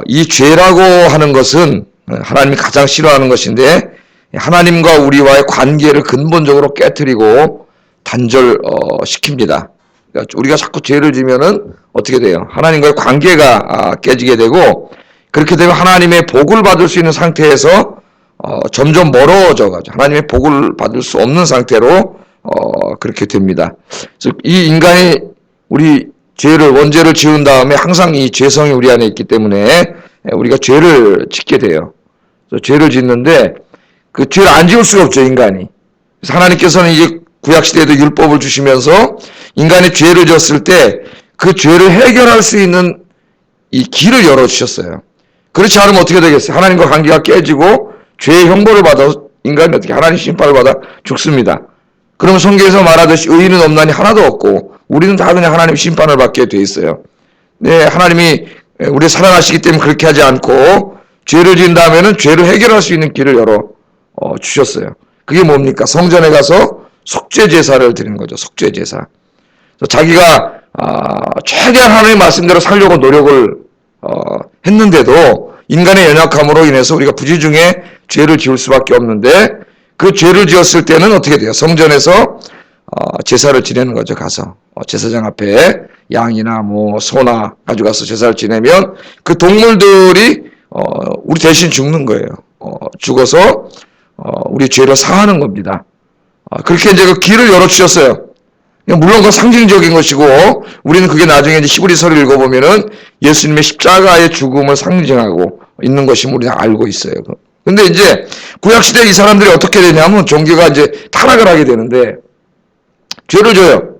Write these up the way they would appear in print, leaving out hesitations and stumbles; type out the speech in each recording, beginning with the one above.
이 죄라고 하는 것은 하나님이 가장 싫어하는 것인데 하나님과 우리와의 관계를 근본적으로 깨트리고 단절시킵니다. 그러니까 우리가 자꾸 죄를 지면은 어떻게 돼요? 하나님과의 관계가 깨지게 되고 그렇게 되면 하나님의 복을 받을 수 있는 상태에서 점점 멀어져 가지고 하나님의 복을 받을 수 없는 상태로 그렇게 됩니다. 즉 이 인간이 우리 원죄를 지은 다음에 항상 이 죄성이 우리 안에 있기 때문에 우리가 죄를 짓게 돼요. 그래서 죄를 짓는데 그 죄를 안 지을 수가 없죠, 인간이. 그래서 하나님께서는 이제 구약시대에도 율법을 주시면서 인간이 죄를 지었을 때 그 죄를 해결할 수 있는 이 길을 열어주셨어요. 그렇지 않으면 어떻게 되겠어요? 하나님과 관계가 깨지고 죄의 형벌을 받아 인간이 어떻게 하나님 심판을 받아 죽습니다. 그러면 성경에서 말하듯이 의인은 없나니 하나도 없고 우리는 다 그냥 하나님 심판을 받게 돼 있어요. 네, 하나님이 우리를 사랑하시기 때문에 그렇게 하지 않고 죄를 지은 다음에는 죄를 해결할 수 있는 길을 열어 주셨어요. 그게 뭡니까? 성전에 가서 속죄 제사를 드리는 거죠. 속죄 제사. 자기가 최대한 하나님의 말씀대로 살려고 노력을 했는데도 인간의 연약함으로 인해서 우리가 부지중에 죄를 지을 수밖에 없는데 그 죄를 지었을 때는 어떻게 돼요? 성전에서 제사를 지내는 거죠. 가서 제사장 앞에 양이나 소나 가져가서 제사를 지내면 그 동물들이 우리 대신 죽는 거예요. 죽어서 우리 죄를 사하는 겁니다. 그렇게 이제 그 길을 열어주셨어요. 물론 그건 상징적인 것이고 우리는 그게 나중에 이제 히브리서를 읽어보면은 예수님의 십자가의 죽음을 상징하고 있는 것임을 우리가 알고 있어요. 근데 이제 구약시대 이 사람들이 어떻게 되냐면 종교가 이제 타락을 하게 되는데 죄를 져요.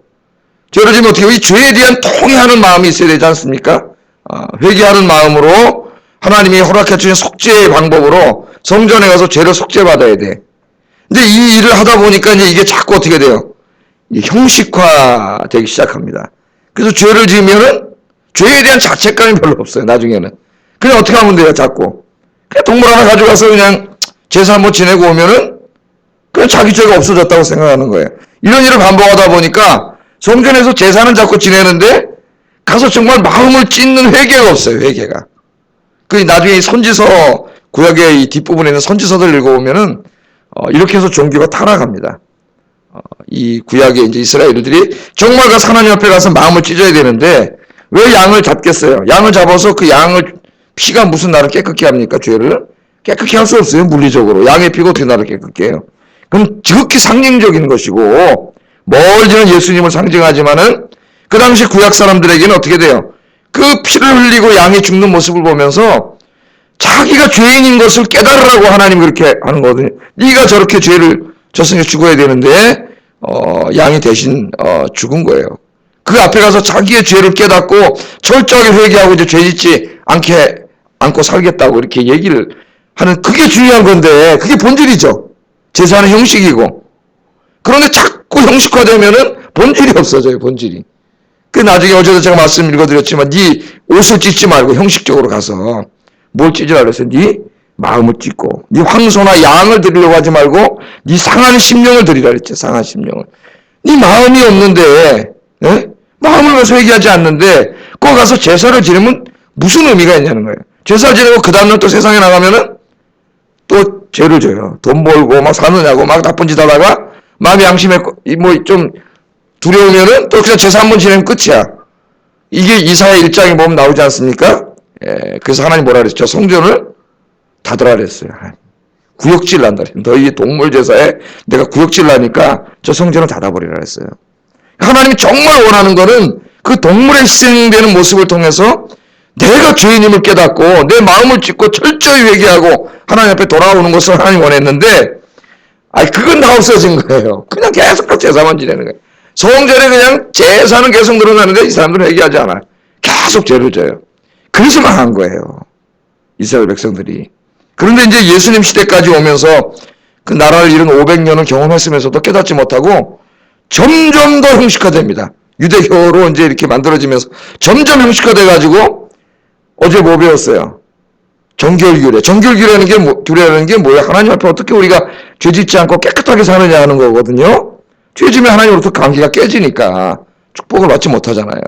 죄를 지면 어떻게 이 죄에 대한 통회하는 마음이 있어야 되지 않습니까? 회개하는 마음으로 하나님이 허락해 주신 속죄의 방법으로 성전에 가서 죄를 속죄받아야 돼. 근데 이 일을 하다 보니까 이제 이게 자꾸 어떻게 돼요? 형식화 되기 시작합니다. 그래서 죄를 지으면은 죄에 대한 자책감이 별로 없어요. 나중에는. 그냥 어떻게 하면 돼요? 자꾸. 그냥 동물 하나 가져가서 그냥 제사 한번 지내고 오면은 그냥 자기 죄가 없어졌다고 생각하는 거예요. 이런 일을 반복하다 보니까 성전에서 제사는 자꾸 지내는데 가서 정말 마음을 찢는 회개가 없어요. 회개가. 그 나중에 선지서 구약의 이 뒷부분에 있는 선지서들 읽어보면은 이렇게 해서 종교가 타락합니다. 이 구약의 이제 이스라엘들이 정말 가서 하나님 앞에 가서 마음을 찢어야 되는데 왜 양을 잡겠어요? 양을 잡아서 그 양을 피가 무슨 나를 깨끗게 합니까? 죄를 깨끗게 할 수 없어요. 물리적으로 양의 피가 어떻게 나를 깨끗게 해요? 그럼 지극히 상징적인 것이고 멀지는 예수님을 상징하지만은 그 당시 구약 사람들에게는 어떻게 돼요? 그 피를 흘리고 양이 죽는 모습을 보면서 자기가 죄인인 것을 깨달으라고 하나님이 그렇게 하는 거거든요. 네가 저렇게 죄를 졌으니 죽어야 되는데 양이 대신 죽은 거예요. 그 앞에 가서 자기의 죄를 깨닫고 철저하게 회개하고 이제 죄 짓지 않고 살겠다고 이렇게 얘기를 하는 그게 중요한 건데 그게 본질이죠. 제사는 형식이고 그런데 자꾸 형식화되면은 본질이 없어져요. 본질이. 그 나중에 어제도 제가 말씀 읽어드렸지만 네 옷을 찢지 말고 형식적으로 가서 뭘 찢으라 그랬어요? 네 마음을 찢고 네 황소나 양을 드리려고 하지 말고 네 상한 심령을 드리라 그랬죠. 상한 심령을. 네 마음이 없는데 마음을 가서 회개하지 않는데 거기 가서 제사를 지내면 무슨 의미가 있냐는 거예요. 제사를 지내고 그 다음날 또 세상에 나가면은 또 죄를 져요. 돈 벌고 막 사느냐고 막 나쁜 짓 하다가 마음이 양심에 좀 두려우면은 또 그냥 제사 한번 지내면 끝이야. 이게 이사야 1장에 보면 나오지 않습니까? 그래서 하나님 뭐라 그랬죠? 성전을 닫으라 그랬어요. 구역질 난다. 너희 동물 제사에 내가 구역질 나니까 저 성전을 닫아버리라 그랬어요. 하나님이 정말 원하는 거는 그 동물의 희생되는 모습을 통해서 내가 죄인임을 깨닫고 내 마음을 찢고 철저히 회개하고 하나님 앞에 돌아오는 것을 하나님이 원했는데 그건 다 없어진 거예요. 그냥 계속 제사만 지내는 거예요. 성전에 그냥 제사는 계속 늘어나는데 이 사람들은 회개하지 않아요. 계속 죄를 져요. 그래서 망한 거예요. 이스라엘 백성들이. 그런데 이제 예수님 시대까지 오면서 그 나라를 이룬 500년을 경험했으면서도 깨닫지 못하고 점점 더 형식화됩니다. 유대교로 이제 이렇게 만들어지면서 점점 형식화돼가지고 어제 뭐 배웠어요? 정결규례. 규례라는 게 뭐예요? 하나님 앞에 어떻게 우리가 죄 짓지 않고 깨끗하게 사느냐 하는 거거든요. 죄 지면 하나님으로부터 관계가 깨지니까 축복을 받지 못하잖아요.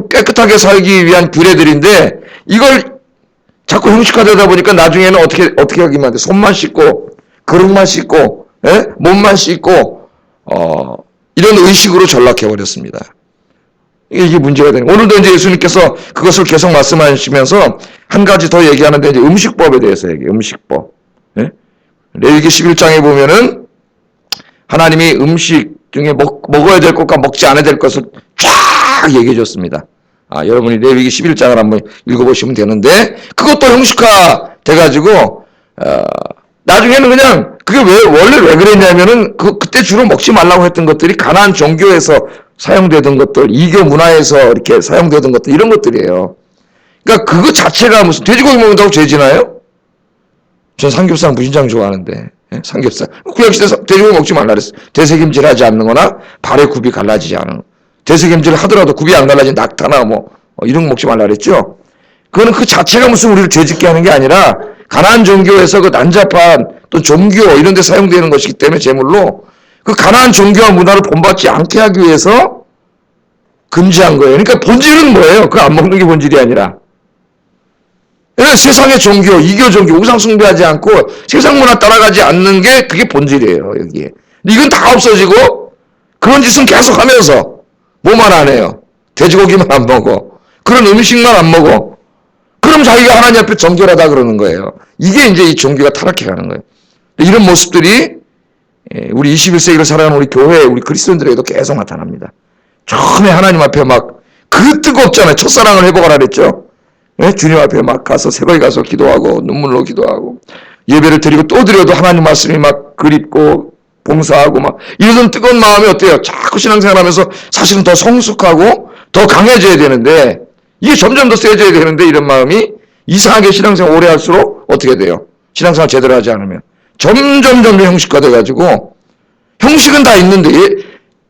깨끗하게 살기 위한 규례들인데 이걸 자꾸 형식화되다 보니까 나중에는 어떻게 하기만 돼. 손만 씻고, 그릇만 씻고, 예? 몸만 씻고, 이런 의식으로 전락해버렸습니다. 이게 문제가 되는 거예요. 오늘도 이제 예수님께서 그것을 계속 말씀하시면서 한 가지 더 얘기하는데, 이제 음식법에 대해서 얘기해요. 음식법. 예? 레위기 11장에 보면은 하나님이 음식 중에 먹어야 될 것과 먹지 않아야 될 것을 쫙 얘기해 줬습니다. 여러분이 레위기 11장을 한번 읽어보시면 되는데, 그것도 형식화 돼가지고, 나중에는 그냥, 그게 원래 왜 그랬냐면은, 그때 주로 먹지 말라고 했던 것들이 가나안 종교에서 사용되던 것들, 이교 문화에서 이렇게 사용되던 것들, 이런 것들이에요. 그러니까 그거 자체가 무슨 돼지고기 먹는다고 죄지나요? 전 삼겹살 무진장 좋아하는데, 예? 삼겹살. 구약시대 돼지고기 먹지 말라 그랬어요. 되새김질 하지 않는 거나, 발에 굽이 갈라지지 않은 거. 되새김질을 하더라도 굽이 안 갈라진 낙타나 이런 거 먹지 말라 그랬죠. 그거는 그 자체가 무슨 우리를 죄짓게 하는 게 아니라 가나안 종교에서 그 난잡한 또 종교 이런 데 사용되는 것이기 때문에 제물로 그 가나안 종교와 문화를 본받지 않게 하기 위해서 금지한 거예요. 그러니까 본질은 뭐예요? 그거 안 먹는 게 본질이 아니라. 세상의 종교, 이교 종교, 우상 숭배하지 않고 세상 문화 따라가지 않는 게 그게 본질이에요. 여기에. 이건 다 없어지고 그런 짓은 계속 하면서 뭐만 안 해요? 돼지고기만 안 먹어. 그런 음식만 안 먹어. 그럼 자기가 하나님 앞에 정결하다 그러는 거예요. 이게 이제 이 종교가 타락해가는 거예요. 이런 모습들이 우리 21세기를 살아가는 우리 교회, 우리 그리스도인들에게도 계속 나타납니다. 처음에 하나님 앞에 막 그 뜨겁잖아요. 첫사랑을 회복하라 그랬죠. 주님 앞에 막 가서 새벽에 가서 기도하고 눈물로 기도하고 예배를 드리고 또 드려도 하나님 말씀이 막 그립고 봉사하고 막 이러던 뜨거운 마음이 어때요? 자꾸 신앙생활하면서 사실은 더 성숙하고 더 강해져야 되는데 이게 점점 더 세져야 되는데 이런 마음이 이상하게 신앙생활 오래 할수록 어떻게 돼요? 신앙생활 제대로 하지 않으면 점점 형식화돼가지고 형식은 다 있는데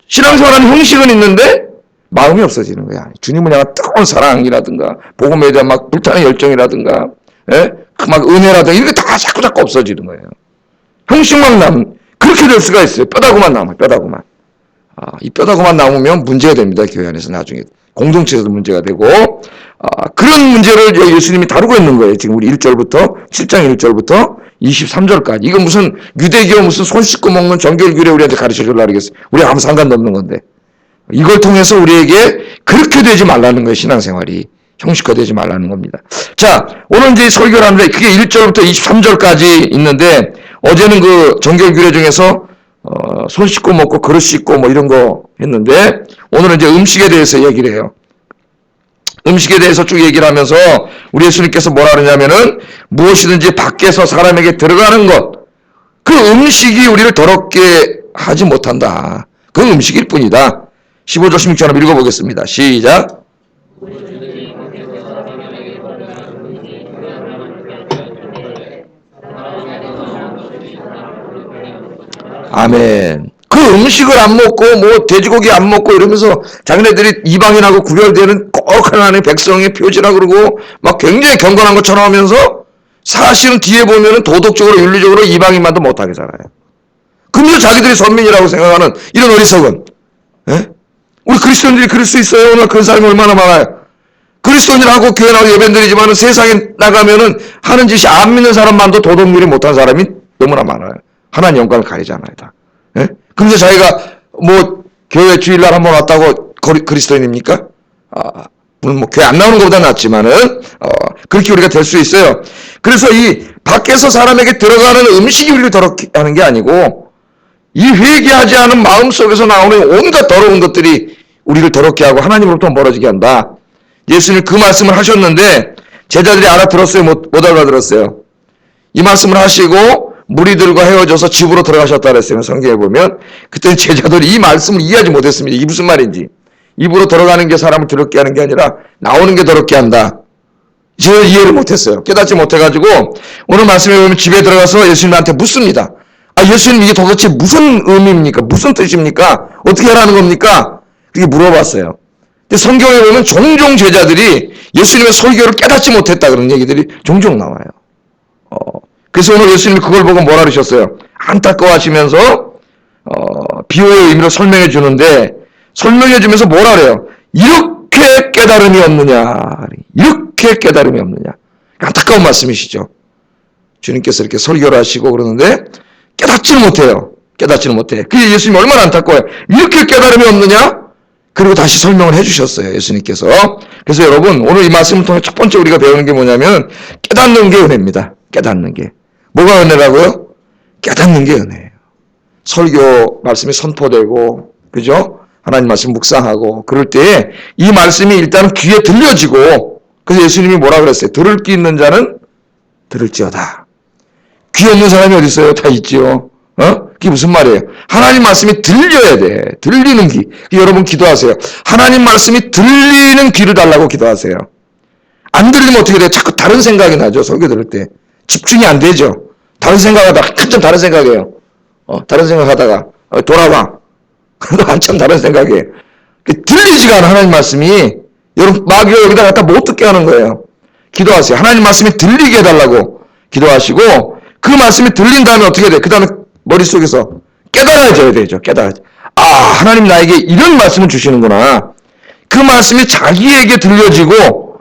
신앙생활하는 형식은 있는데 마음이 없어지는 거야. 주님을 향한 뜨거운 사랑이라든가 복음에 대한 막 불타는 열정이라든가 그 막 은혜라든가 이런 게 다 자꾸 없어지는 거예요. 형식만 그렇게 될 수가 있어요. 뼈다구만 남아요. 뼈다구만. 이 뼈다구만 남으면 문제가 됩니다. 교회 안에서 나중에. 공동체에서도 문제가 되고 그런 문제를 예수님이 다루고 있는 거예요. 지금 우리 1절부터 7장 1절부터 23절까지. 이건 무슨 유대교 무슨 손 씻고 먹는 정결규례 우리한테 가르쳐 주려고 그러겠어요. 우리가 아무 상관도 없는 건데. 이걸 통해서 우리에게 그렇게 되지 말라는 거예요. 신앙생활이. 형식화되지 말라는 겁니다. 자, 오늘 이제 설교를 하는데 그게 1절부터 23절까지 있는데 어제는 그 정결규례 중에서 손 씻고 먹고 그릇 씻고 이런 거 했는데 오늘은 이제 음식에 대해서 얘기를 해요. 음식에 대해서 쭉 얘기를 하면서 우리 예수님께서 뭐라 그러냐면은 무엇이든지 밖에서 사람에게 들어가는 것, 그 음식이 우리를 더럽게 하지 못한다. 그 음식일 뿐이다. 15절 16절 한번 읽어보겠습니다. 시작. 아멘. 그 음식을 안 먹고 돼지고기 안 먹고 이러면서 자기네들이 이방인하고 구별되는 꼭 하나님의 백성의 표지라 그러고 막 굉장히 경건한 것처럼 하면서 사실은 뒤에 보면은 도덕적으로 윤리적으로 이방인만도 못하게 살아요. 근데 자기들이 선민이라고 생각하는 이런 어리석은 우리 그리스도인들이 그럴 수 있어요? 오늘 그런 사람이 얼마나 많아요? 그리스도인들하고 교회 나가고 예배드리지만은 세상에 나가면은 하는 짓이 안 믿는 사람만도 도덕률이 못한 사람이 너무나 많아요. 하나님 영광을 가리잖아요, 다. 그래서 자기가 교회 주일날 한번 왔다고 그리스도인입니까? 물론 교회 안 나오는 것보다 낫지만은, 그렇게 우리가 될 수 있어요. 그래서 이 밖에서 사람에게 들어가는 음식이 우리를 더럽게 하는 게 아니고, 이 회개하지 않은 마음 속에서 나오는 온갖 더러운 것들이 우리를 더럽게 하고 하나님으로부터 멀어지게 한다. 예수님 그 말씀을 하셨는데 제자들이 알아들었어요? 못 알아들었어요? 이 말씀을 하시고 무리들과 헤어져서 집으로 들어가셨다 그랬어요. 성경에 보면 그때는 제자들이 이 말씀을 이해하지 못했습니다. 이게 무슨 말인지. 입으로 들어가는 게 사람을 더럽게 하는 게 아니라 나오는 게 더럽게 한다. 제가 이해를 못했어요. 깨닫지 못해가지고 오늘 말씀에 보면 집에 들어가서 예수님한테 묻습니다. 예수님 이게 도대체 무슨 의미입니까? 무슨 뜻입니까? 어떻게 하라는 겁니까? 그렇게 물어봤어요. 근데 성경에 보면 종종 제자들이 예수님의 설교를 깨닫지 못했다 그런 얘기들이 종종 나와요. 그래서 오늘 예수님이 그걸 보고 뭐라 그러셨어요? 안타까워하시면서 비유의 의미로 설명해 주는데 설명해 주면서 뭐라 그래요? 이렇게 깨달음이 없느냐? 이렇게 깨달음이 없느냐? 안타까운 말씀이시죠. 주님께서 이렇게 설교를 하시고 그러는데 깨닫지는 못해요. 깨닫지는 못해. 그게 예수님이 얼마나 안타까워요. 이렇게 깨달음이 없느냐? 그리고 다시 설명을 해주셨어요. 예수님께서. 그래서 여러분 오늘 이 말씀을 통해 첫 번째 우리가 배우는 게 뭐냐면 깨닫는 게 은혜입니다. 깨닫는 게. 뭐가 은혜라고요? 깨닫는 게 은혜예요. 설교 말씀이 선포되고 그죠? 하나님 말씀 묵상하고 그럴 때에 이 말씀이 일단 귀에 들려지고 그래서 예수님이 뭐라 그랬어요? 들을 귀 있는 자는 들을지어다. 귀 없는 사람이 어디 있어요? 다 있지요. 그게 무슨 말이에요? 하나님 말씀이 들려야 돼. 들리는 귀. 여러분 기도하세요. 하나님 말씀이 들리는 귀를 달라고 기도하세요. 안 들리면 어떻게 돼요? 자꾸 다른 생각이 나죠. 설교 들을 때. 집중이 안 되죠. 다른 생각하다가 한참 다른 생각이에요. 다른 생각하다가 돌아와. 한참 다른 생각이에요. 들리지가 않아 하나님 말씀이. 여러분 막 여기다 갖다 못 듣게 하는 거예요. 기도하세요. 하나님 말씀이 들리게 해달라고 기도하시고 그 말씀이 들린 다음에 어떻게 돼? 그 다음에 머릿속에서 깨달아져야 되죠. 하나님 나에게 이런 말씀을 주시는구나. 그 말씀이 자기에게 들려지고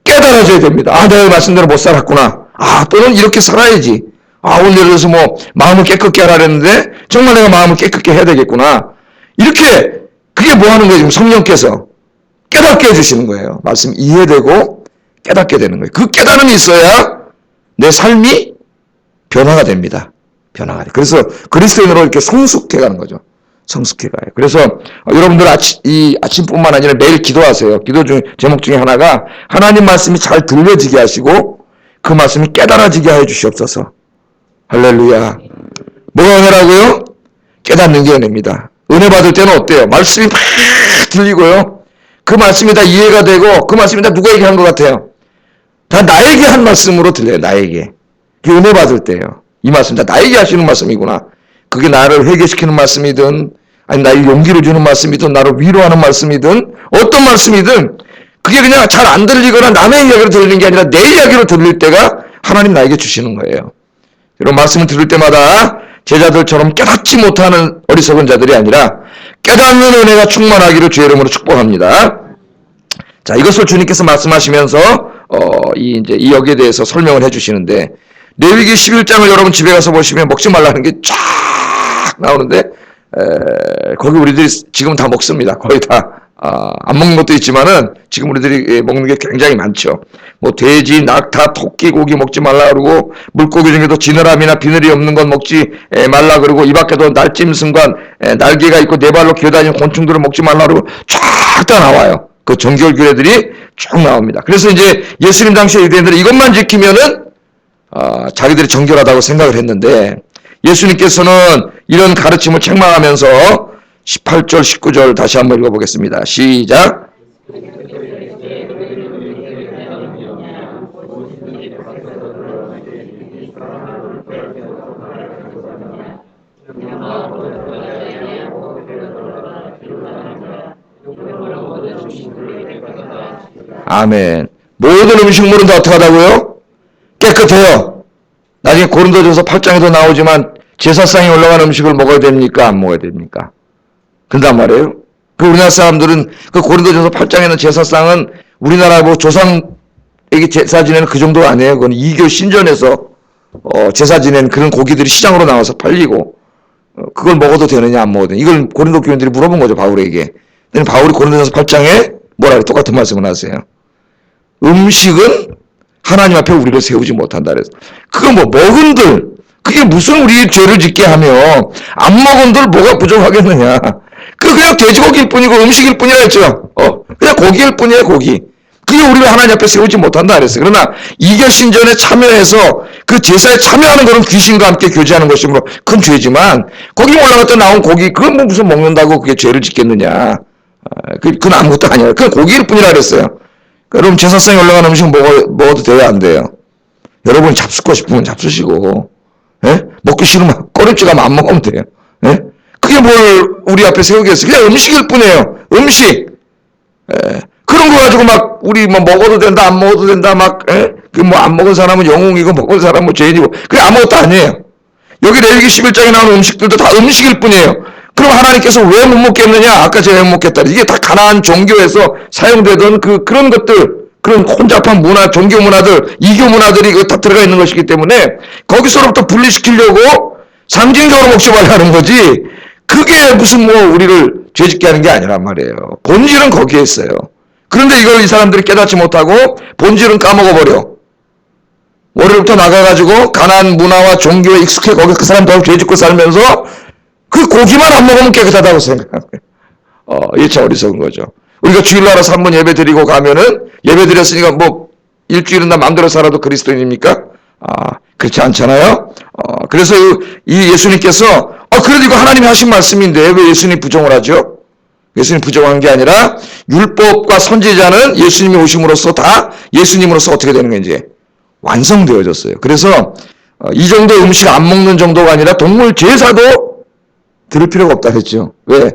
깨달아져야 됩니다. 내가 이 말씀대로 못 살았구나. 또는 이렇게 살아야지. 오늘 예를 들어서 마음을 깨끗게 하라 그랬는데 정말 내가 마음을 깨끗게 해야 되겠구나. 이렇게 그게 뭐 하는 거예요? 지금 성령께서 깨닫게 해주시는 거예요. 말씀 이해되고 깨닫게 되는 거예요. 그 깨달음이 있어야 내 삶이 변화가 됩니다. 변화가 돼. 그래서 그리스도인으로 이렇게 성숙해가는 거죠. 성숙해가요. 그래서 여러분들 아침뿐만 아니라 매일 기도하세요. 기도 중 제목 중에 하나가 하나님 말씀이 잘 들려지게 하시고 그 말씀이 깨달아지게 해 주시옵소서. 할렐루야. 뭐가 은혜라고요? 깨닫는 게 은혜입니다. 은혜 받을 때는 어때요? 말씀이 막 들리고요. 그 말씀이 다 이해가 되고 그 말씀이 다 누구에게 한 것 같아요? 다 나에게 한 말씀으로 들려요. 나에게. 그게 은혜 받을 때예요. 이 말씀 다 나에게 하시는 말씀이구나. 그게 나를 회개시키는 말씀이든 아니 나에게 용기를 주는 말씀이든 나를 위로하는 말씀이든 어떤 말씀이든 그게 그냥 잘 안 들리거나 남의 이야기로 들리는 게 아니라 내 이야기로 들릴 때가 하나님 나에게 주시는 거예요. 이런 말씀을 들을 때마다 제자들처럼 깨닫지 못하는 어리석은 자들이 아니라 깨닫는 은혜가 충만하기를 주의 이름으로 축복합니다. 자, 이것을 주님께서 말씀하시면서 이 여기에 대해서 설명을 해주시는데 레위기 11장을 여러분 집에 가서 보시면 먹지 말라는 게 쫙 나오는데 거기 우리들이 지금 다 먹습니다. 거의 다 안 먹는 것도 있지만은 지금 우리들이 먹는 게 굉장히 많죠. 돼지, 낙타, 토끼, 고기 먹지 말라 그러고 물고기 중에도 지느러미나 비늘이 없는 건 먹지 말라 그러고 이 밖에도 날짐승과 날개가 있고 네 발로 기어다니는 곤충들을 먹지 말라 그러고 쫙 다 나와요. 그 정결 규례들이 쭉 나옵니다. 그래서 이제 예수님 당시에 유대인들은 이것만 지키면은 자기들이 정결하다고 생각을 했는데 예수님께서는 이런 가르침을 책망하면서 18절, 19절 다시 한번 읽어보겠습니다. 시작. 아멘. 모든 음식물은 다 어떻게 하다고요? 깨끗해요. 나중에 고린도전서 8장에도 나오지만 제사상에 올라간 음식을 먹어야 됩니까? 안 먹어야 됩니까? 그런단 말이에요. 그 우리나라 사람들은 그 고린도전서 8장에 있는 제사상은 우리나라 조상에게 제사 지내는 그 정도가 아니에요. 그건 이교 신전에서 제사 지낸 그런 고기들이 시장으로 나와서 팔리고 그걸 먹어도 되느냐 안 먹어도 되느냐. 이걸 고린도 교인들이 물어본 거죠. 바울에게. 근데 바울이 고린도전서 8장에 뭐라 그래? 똑같은 말씀을 하세요. 음식은 하나님 앞에 우리를 세우지 못한다 그래서 그거 먹은들 그게 무슨 우리 죄를 짓게 하며 안 먹은들 뭐가 부족하겠느냐. 그냥 돼지고기일 뿐이고 음식일 뿐이라 했죠. 그냥 고기일 뿐이에요. 고기. 그게 우리를 하나님 앞에 세우지 못한다 그랬어요. 그러나 이교신전에 참여해서 그 제사에 참여하는 것은 귀신과 함께 교제하는 것이므로 큰 죄지만 거기 올라갔다 나온 고기 그건 무슨 먹는다고 그게 죄를 짓겠느냐. 그건 아무것도 아니에요. 그건 고기일 뿐이라 그랬어요. 여러분 제사상에 올라간 음식 먹어도 돼요? 안 돼요? 여러분 잡수고 싶으면 잡수시고 먹기 싫으면 꺼림칙 하면 안 먹으면 돼요. 그게 뭘 우리 앞에 세우겠어요? 그냥 음식일 뿐이에요. 음식. 그런 거 가지고 막 우리 먹어도 된다 안 먹어도 된다 안 먹은 사람은 영웅이고 먹은 사람은 죄인이고 그게 아무것도 아니에요. 여기 레위기 11장에 나오는 음식들도 다 음식일 뿐이에요. 그럼 하나님께서 왜 못 먹겠느냐? 아까 제가 못 먹겠다. 이게 다 가나안 종교에서 사용되던 그런 것들 그런 혼잡한 문화, 종교 문화들, 이교 문화들이 다 들어가 있는 것이기 때문에 거기서부터 분리시키려고 상징적으로 목숨을 하는 거지, 그게 무슨 뭐 우리를 죄짓게 하는 게 아니란 말이에요. 본질은 거기에 있어요. 그런데 이걸 이 사람들이 깨닫지 못하고 본질은 까먹어버려. 월요일부터 나가가지고 가나안 문화와 종교에 익숙해 거기 그 사람 더 죄짓고 살면서 그 고기만 안 먹으면 깨끗하다고 생각하는 거예요. 이게 참 어리석은 거죠. 우리가 주일날 알아서 한번 예배 드리고 가면은 예배 드렸으니까 뭐 일주일은 나 마음대로 살아도 그리스도인입니까? 그렇지 않잖아요. 그래서 이 예수님께서 그래도 이거 하나님이 하신 말씀인데 왜 예수님 부정을 하죠? 예수님 부정한 게 아니라 율법과 선지자는 예수님이 오심으로써 다 예수님으로서 어떻게 되는 건지 완성되어졌어요. 그래서 이 정도 음식 안 먹는 정도가 아니라 동물 제사도 들을 필요가 없다 했죠. 왜?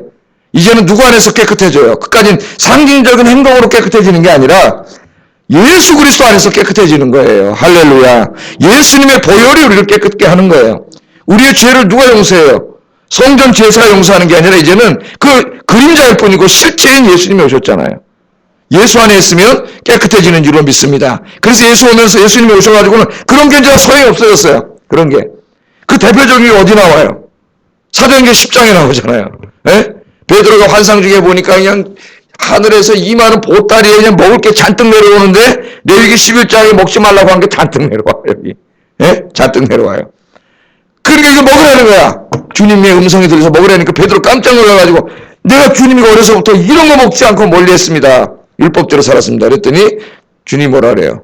이제는 누구 안에서 깨끗해져요? 그까진 상징적인 행동으로 깨끗해지는 게 아니라 예수 그리스도 안에서 깨끗해지는 거예요. 할렐루야. 예수님의 보혈이 우리를 깨끗게 하는 거예요. 우리의 죄를 누가 용서해요? 성전 제사가 용서하는 게 아니라 이제는 그 그림자일 뿐이고 실체인 예수님이 오셨잖아요. 예수 안에 있으면 깨끗해지는 줄로 믿습니다. 그래서 예수 오면서 예수님이 오셔가지고는 그런 게 이제 소용이 없어졌어요. 그런 게. 그 대표적인 게 어디 나와요? 사도행전 10장에 나오잖아요. 예? 베드로가 환상 중에 보니까 그냥 하늘에서 이 많은 보따리에 그냥 먹을 게 잔뜩 내려오는데 레위기 11장에 먹지 말라고 한 게 잔뜩 내려와요. 여기. 예? 잔뜩 내려와요. 그러니까 이거 먹으라는 거야. 주님의 음성이 들려서 먹으라니까 베드로 깜짝 놀라가지고 내가 주님이 어려서부터 이런 거 먹지 않고 멀리했습니다. 율법대로 살았습니다. 그랬더니 주님이 뭐라 그래요?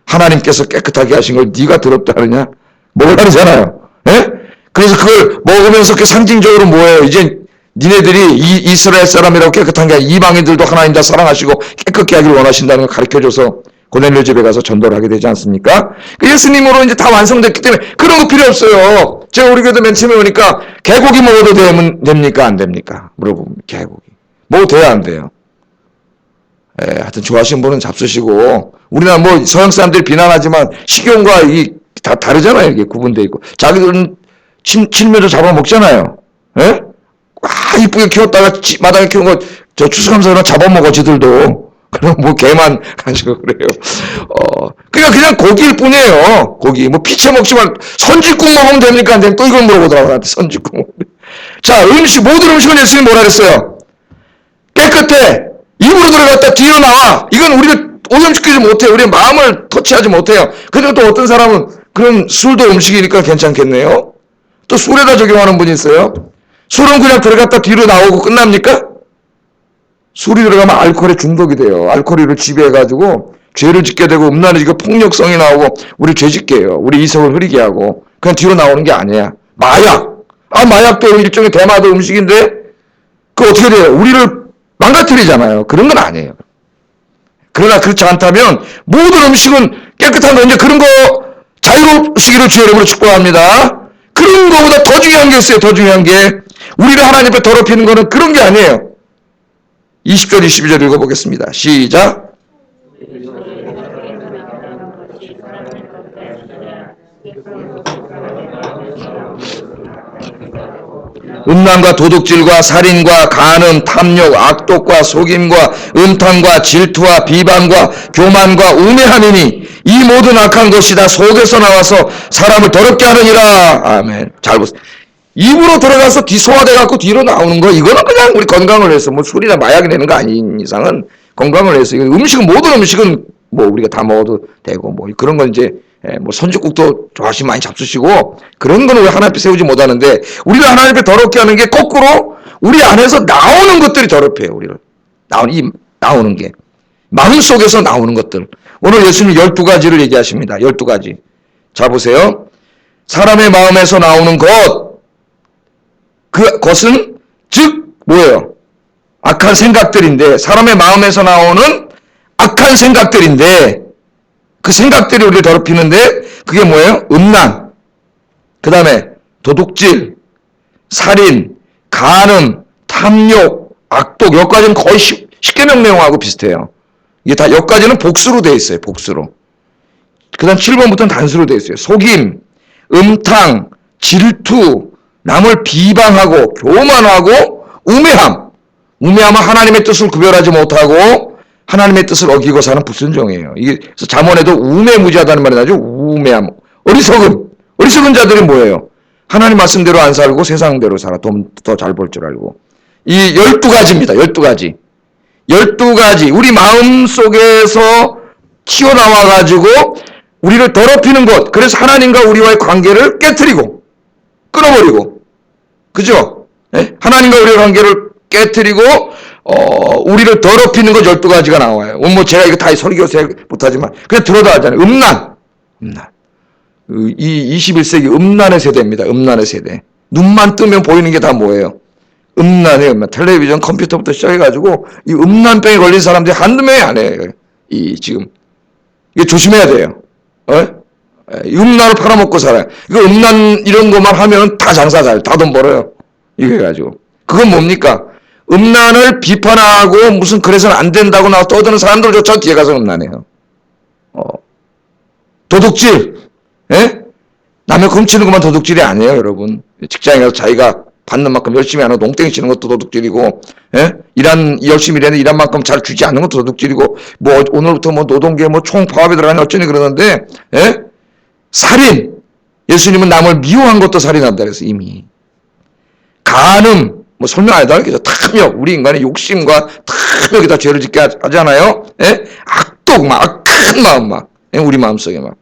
하나님께서 깨끗하게 하신 걸 네가 더럽다 하느냐? 먹으라잖아요. 예? 그래서 그걸 먹으면서 그 상징적으로 뭐예요? 이제 니네들이 이스라엘 사람이라고 깨끗한 게 아니라 이방인들도 하나님 다 사랑하시고 깨끗게 하기를 원하신다는 걸 가르쳐줘서 고넬료 집에 가서 전도를 하게 되지 않습니까? 그 예수님으로 이제 다 완성됐기 때문에 그런 거 필요 없어요. 제가 우리 교도 맨 처음에 오니까 개고기 먹어도 됩니까? 안 됩니까? 물어보면 개고기. 먹어도 돼야 안 돼요? 하여튼 좋아하시는 분은 잡수시고 우리나라 뭐 서양 사람들이 비난하지만 식용과 이 다 다르잖아요. 이게 구분되어 있고 자기들은 칠면조 잡아먹잖아요. 예? 이쁘게 키웠다가 마당에 키운 거 저 추수감사로 잡아먹어 지들도. 그럼 뭐 개만 가지고 그래요. 그냥 고기일 뿐이에요. 고기. 뭐 피채 먹지 말고 선짓국 먹으면 됩니까? 안 되면 또 이걸 물어보더라고 나한테 선짓국. 자, 모든 음식은 예수님이 뭐라 그랬어요? 깨끗해. 입으로 들어갔다 뒤로 나와. 이건 우리가 오염시키지 못해요. 우리의 마음을 터치하지 못해요. 그리고 또 어떤 사람은 그럼 술도 음식이니까 괜찮겠네요. 또 술에다 적용하는 분이 있어요. 술은 그냥 들어갔다 뒤로 나오고 끝납니까? 술이 들어가면 알코올에 중독이 돼요. 알코올을 지배해가지고 죄를 짓게 되고 음란해지고 폭력성이 나오고 우리 죄 짓게 해요. 우리 이성을 흐리게 하고 그냥 뒤로 나오는 게 아니야. 마약. 마약도 일종의 대마도 음식인데 그 어떻게 돼요? 우리를 망가뜨리잖아요. 그런 건 아니에요. 그러나 그렇지 않다면 모든 음식은 깨끗한 거 이제 그런 거 자유롭시기를 주의 이름으로 축복합니다. 그런 거보다 더 중요한 게 있어요. 더 중요한 게 우리를 하나님 앞에 더럽히는 거는 그런 게 아니에요. 20절 22절 읽어보겠습니다. 시작. 음란과 도둑질과 살인과 간음, 탐욕, 악독과 속임과 음탕과 질투와 비방과 교만과 우매함이니 이 모든 악한 것이 다 속에서 나와서 사람을 더럽게 하느니라. 아멘. 잘 보세요. 입으로 들어가서 소화돼갖고 뒤로 나오는 거 이거는 그냥 우리 건강을 위해서 뭐 술이나 마약이 되는 거 아닌 이상은 건강을 위해서 음식은 모든 음식은 뭐 우리가 다 먹어도 되고 뭐 그런 건 이제 뭐 선지국도 좋아하시면 많이 잡수시고 그런 거는 왜 하나님 앞에 세우지 못하는데 우리가 하나님 앞에 더럽게 하는 게 거꾸로 우리 안에서 나오는 것들이 더럽혀요. 우리를 나오는 게 마음속에서 나오는 것들. 오늘 예수님 12가지를 얘기하십니다. 12가지. 자 보세요. 사람의 마음에서 나오는 그것은 즉 뭐예요? 악한 생각들인데 사람의 마음에서 나오는 악한 생각들인데 그 생각들이 우리를 더럽히는데 그게 뭐예요? 음란, 그 다음에 도둑질, 살인, 간음, 탐욕, 악독 여기까지는 거의 10계명 내용하고 비슷해요. 이게 다 여기까지는 복수로 되어 있어요. 복수로. 그 다음 7번부터는 단수로 되어 있어요. 속임, 음탕, 질투, 남을 비방하고 교만하고 우매함. 우매함은 하나님의 뜻을 구별하지 못하고 하나님의 뜻을 어기고 사는 불순종이에요. 이게 그래서 잠언에도 우매무지하다는 말이 나죠. 우매함. 어리석은 자들이 뭐예요? 하나님 말씀대로 안 살고 세상대로 살아. 더 잘 볼 줄 알고. 이 12가지입니다. 12가지. 12가지. 우리 마음 속에서 튀어나와가지고 우리를 더럽히는 것. 그래서 하나님과 우리와의 관계를 깨트리고 끊어버리고. 그죠? 네? 하나님과 우리의 관계를 깨트리고 우리를 더럽히는 것 12가지가 나와요. 뭐 제가 이거 다 설교서 못하지만 그냥 들어도 하잖아요. 음란. 이 21세기 음란의 세대입니다. 음란의 세대. 눈만 뜨면 보이는 게 다 뭐예요? 음란이에요. 음란. 텔레비전, 컴퓨터부터 시작해가지고 이 음란병에 걸린 사람들이 한두 명이 아니에요. 지금 이게 조심해야 돼요. 음란을 팔아먹고 살아요. 이거 음란 이런 것만 하면 다 장사 잘, 다 돈 벌어요. 이거 해가지고. 그건 뭡니까? 음란을 비판하고 무슨 그래서는 안 된다고 나와 떠드는 사람들조차 뒤에 가서 음란해요. 도둑질. 예? 남의 훔치는 것만 도둑질이 아니에요, 여러분. 직장에 가서 자기가 받는 만큼 열심히 안 하고 농땡이 치는 것도 도둑질이고, 예? 열심히 일했는데 일한 만큼 잘 주지 않는 것도 도둑질이고, 뭐, 오늘부터 뭐 노동계 뭐 총파업에 들어가니 어쩌니 그러는데, 예? 살인. 예수님은 남을 미워한 것도 살인한다 그래서 이미. 간음. 뭐 설명 안 해도 알겠죠. 탐욕. 우리 인간의 욕심과 탐욕이 다 죄를 짓게 하잖아요. 예? 악독, 막, 악한 마음 막. 우리 마음속에 막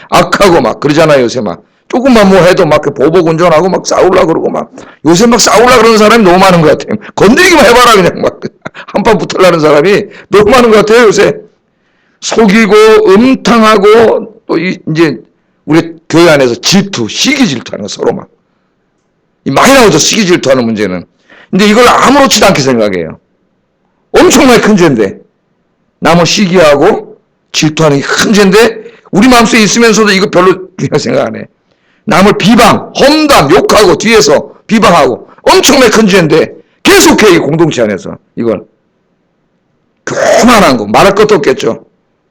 악하고 막 그러잖아요. 요새 막 조금만 뭐 해도 막 보복 운전하고 막 싸우려고 그러고 막 요새 막 싸우려고 그러는 사람이 너무 많은 것 같아요. 건드리기만 해봐라 그냥 막 한판 붙으려는 사람이 너무 많은 것 같아요. 요새 속이고 음탕하고 또 이제 우리 교회 안에서 질투, 시기 질투하는 거 서로 막 많이 나오죠. 시기 질투하는 문제는. 근데 이걸 아무렇지도 않게 생각해요. 엄청나게 큰 죄인데 남을 시기하고 질투하는 게 큰 죄인데 우리 마음속에 있으면서도 이거 별로 중요하게 생각 안 해. 남을 비방, 험담, 욕하고 뒤에서 비방하고 엄청나게 큰 죄인데 계속해. 이 공동체 안에서 이걸 교만한 거 말할 것도 없겠죠.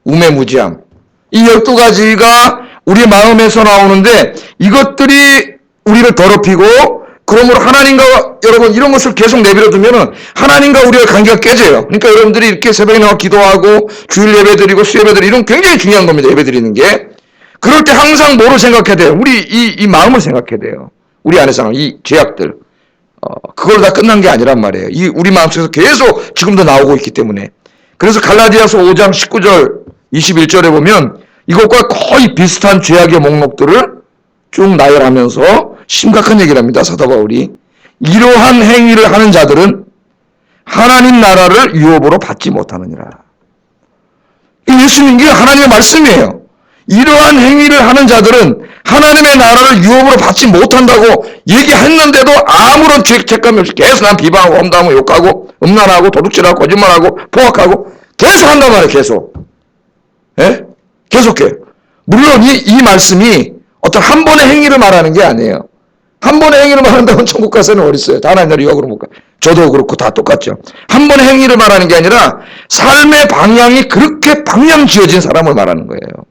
우매무지함. 이 12가지가 우리 마음에서 나오는데 이것들이 우리를 더럽히고 그러므로 하나님과 여러분 이런 것을 계속 내버려두면은 하나님과 우리의 관계가 깨져요. 그러니까 여러분들이 이렇게 새벽에 나와 기도하고 주일 예배 드리고 수예배 드리고 이런 굉장히 중요한 겁니다. 예배 드리는 게. 그럴 때 항상 뭐를 생각해야 돼요? 우리 이 마음을 생각해야 돼요. 우리 안에서 이 죄악들. 그걸로 다 끝난 게 아니란 말이에요. 이 우리 마음속에서 계속 지금도 나오고 있기 때문에. 그래서 갈라디아서 5장 19절 21절에 보면 이것과 거의 비슷한 죄악의 목록들을 쭉 나열하면서 심각한 얘기를 합니다. 사도 바울이. 이러한 행위를 하는 자들은 하나님 나라를 유업으로 받지 못하느니라. 예수님, 이게 하나님의 말씀이에요. 이러한 행위를 하는 자들은 하나님의 나라를 유업으로 받지 못한다고 얘기했는데도 아무런 죄책감이 없이 계속 난 비방하고 험담하고 욕하고 음란하고 도둑질하고 거짓말하고 포악하고 계속 한단 말이에요. 계속. 예? 계속해요. 물론 이 말씀이 어떤 한 번의 행위를 말하는 게 아니에요. 한 번의 행위를 말한다면 천국 가서는 어딨어요. 다 하나님 나라 유학으로 못 가. 저도 그렇고 다 똑같죠. 한 번의 행위를 말하는 게 아니라 삶의 방향이 그렇게 방향 지어진 사람을 말하는 거예요.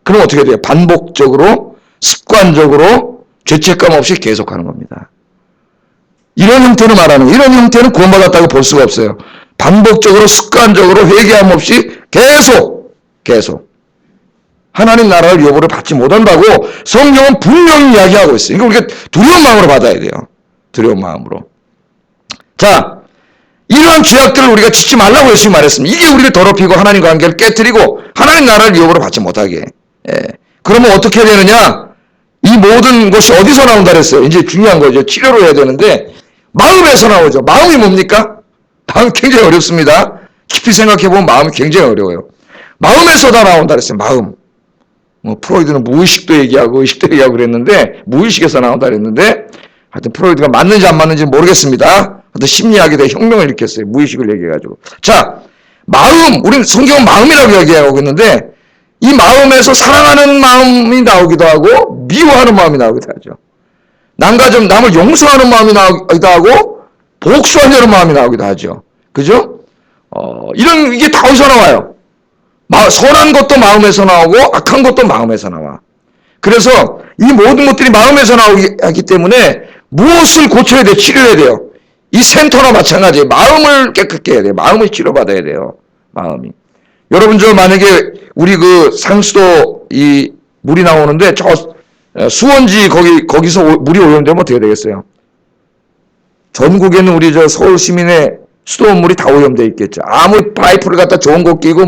그럼 어떻게 돼요? 반복적으로 습관적으로 죄책감 없이 계속하는 겁니다. 이런 형태로 말하는 거예요. 이런 형태는 구원받았다고 볼 수가 없어요. 반복적으로 습관적으로 회개함 없이 계속 하나님 나라를 유업으로 받지 못한다고 성경은 분명히 이야기하고 있어요. 그러니까 우리가 두려운 마음으로 받아야 돼요. 두려운 마음으로. 자, 이러한 죄악들을 우리가 짓지 말라고 예수님이 말했습니다. 이게 우리를 더럽히고 하나님 관계를 깨뜨리고 하나님 나라를 유업으로 받지 못하게. 그러면 어떻게 해야 되느냐? 이 모든 것이 어디서 나온다 그랬어요? 이제 중요한 거죠. 치료를 해야 되는데 마음에서 나오죠. 마음이 뭡니까? 마음이 굉장히 어렵습니다. 깊이 생각해보면 마음이 굉장히 어려워요. 마음에서 다 나온다 그랬어요. 마음. 뭐 프로이드는 무의식도 얘기하고 의식도 얘기하고 그랬는데 무의식에서 나온다 그랬는데 하여튼 프로이드가 맞는지 안 맞는지 모르겠습니다. 하여튼 심리학에 대해 혁명을 일으켰어요. 무의식을 얘기해가지고. 자, 마음. 우리는 성경은 마음이라고 이야기하고 있는데 이 마음에서 사랑하는 마음이 나오기도 하고 미워하는 마음이 나오기도 하죠. 남을 용서하는 마음이 나오기도 하고 복수하려는 마음이 나오기도 하죠. 그죠? 이게 다 어디서 나와요? 선한 것도 마음에서 나오고 악한 것도 마음에서 나와. 그래서 이 모든 것들이 마음에서 나오기 때문에 무엇을 고쳐야 돼요? 치료해야 돼요. 이 센터나 마찬가지예요. 마음을 깨끗게 해야 돼요. 마음을 치료받아야 돼요. 마음이. 여러분, 저 만약에 우리 그 상수도 이 물이 나오는데 저 수원지 거기서 물이 오염되면 어떻게 되겠어요? 전국에는 우리 저 서울 시민의 수도원물이 다 오염돼 있겠죠. 아무리 파이프를 갖다 좋은 거 끼고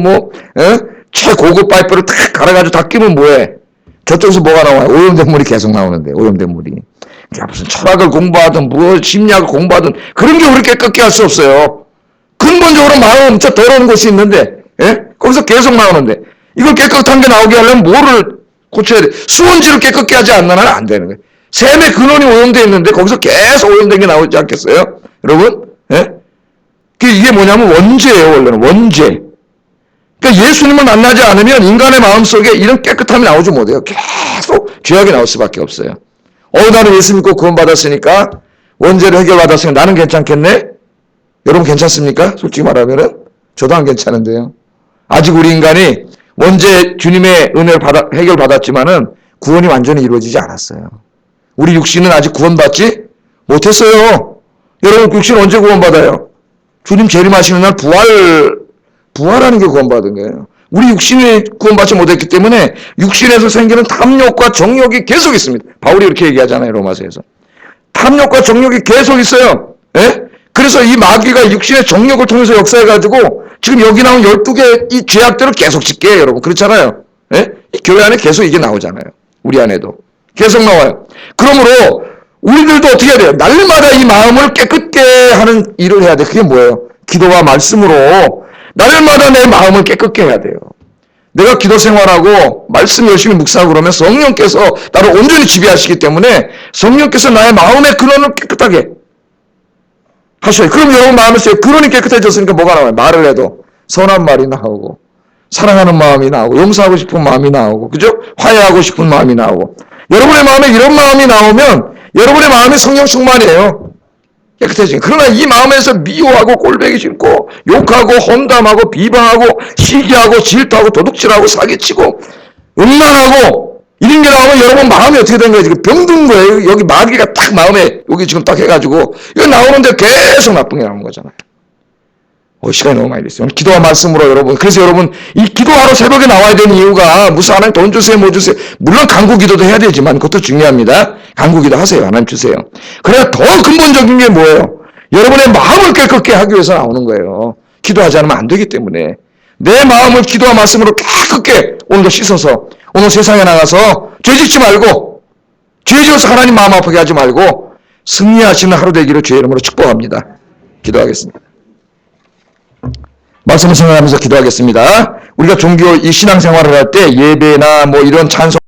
최고급 파이프를 탁 갈아가지고 다 끼면 뭐해? 저쪽에서 뭐가 나와요? 오염된 물이 계속 나오는데, 오염된 물이. 그러니까 무슨 철학을 공부하든 심리학을 공부하든 그런 게 우리 깨끗게 할 수 없어요. 근본적으로 마음 저 더러운 곳이 있는데, 거기서 계속 나오는데 이걸 깨끗한 게 나오게 하려면 뭐를 고쳐야 돼? 수원지를 깨끗게 하지 않는 한은 안 되는 거예요. 샘의 근원이 오염되어 있는데 거기서 계속 오염된 게 나오지 않겠어요? 여러분? 이게 뭐냐면 원죄예요. 원래는 원죄. 그러니까 예수님을 만나지 않으면 인간의 마음속에 이런 깨끗함이 나오지 못해요. 계속 죄악이 나올 수밖에 없어요. 나는 예수 믿고 구원받았으니까 원죄를 해결받았으니까 나는 괜찮겠네? 여러분 괜찮습니까? 솔직히 말하면은 저도 안 괜찮은데요. 아직 우리 인간이 원죄 주님의 은혜를 해결받았지만은 구원이 완전히 이루어지지 않았어요. 우리 육신은 아직 구원받지 못했어요. 여러분 육신 언제 구원받아요? 주님 재림하시는 날 부활하는 게 구원받은 거예요. 우리 육신이 구원받지 못했기 때문에 육신에서 생기는 탐욕과 정욕이 계속 있습니다. 바울이 이렇게 얘기하잖아요. 로마서에서. 탐욕과 정욕이 계속 있어요. 그래서 이 마귀가 육신의 정욕을 통해서 역사해가지고 지금 여기 나온 12개 이 죄악들을 계속 짓게 해요. 여러분. 그렇잖아요. 이 교회 안에 계속 이게 나오잖아요. 우리 안에도. 계속 나와요. 그러므로 우리들도 어떻게 해야 돼요? 날마다 이 마음을 깨끗게 하는 일을 해야 돼. 그게 뭐예요? 기도와 말씀으로 날마다 내 마음을 깨끗게 해야 돼요. 내가 기도 생활하고 말씀 열심히 묵상하고 그러면 성령께서 나를 온전히 지배하시기 때문에 성령께서 나의 마음의 근원을 깨끗하게 하셔요. 그럼 여러분 마음에서 근원이 깨끗해졌으니까 뭐가 나와요? 말을 해도 선한 말이 나오고 사랑하는 마음이 나오고 용서하고 싶은 마음이 나오고 그죠? 화해하고 싶은 마음이 나오고 여러분의 마음에 이런 마음이 나오면 여러분의 마음이 성령 충만이에요. 깨끗해지게. 그러나 이 마음에서 미워하고 꼴보기 싫고 욕하고 험담하고 비방하고 시기하고 질투하고 도둑질하고 사기치고 음란하고 이런 게 나오면 여러분 마음이 어떻게 된 거예요? 지금 병든 거예요. 여기 마귀가 딱 마음에 여기 지금 딱 해가지고 이거 나오는데 계속 나쁜 게 나오는 거잖아요. 시간이 너무 많이 됐어요. 기도와 말씀으로 여러분. 그래서 여러분 이 기도하러 새벽에 나와야 되는 이유가 무슨 하나님 돈 주세요 뭐 주세요. 물론 간구 기도도 해야 되지만 그것도 중요합니다. 간구 기도 하세요. 하나님 주세요. 그래야 더 근본적인 게 뭐예요? 여러분의 마음을 깨끗게 하기 위해서 나오는 거예요. 기도하지 않으면 안 되기 때문에 내 마음을 기도와 말씀으로 깨끗게 오늘도 씻어서 오늘 세상에 나가서 죄짓지 말고 죄지어서 하나님 마음 아프게 하지 말고 승리하시는 하루 되기를 주의 이름으로 축복합니다. 기도하겠습니다. 말씀을 생각하면서 기도하겠습니다. 우리가 종교 이 신앙생활을 할 때 예배나 뭐 이런 찬송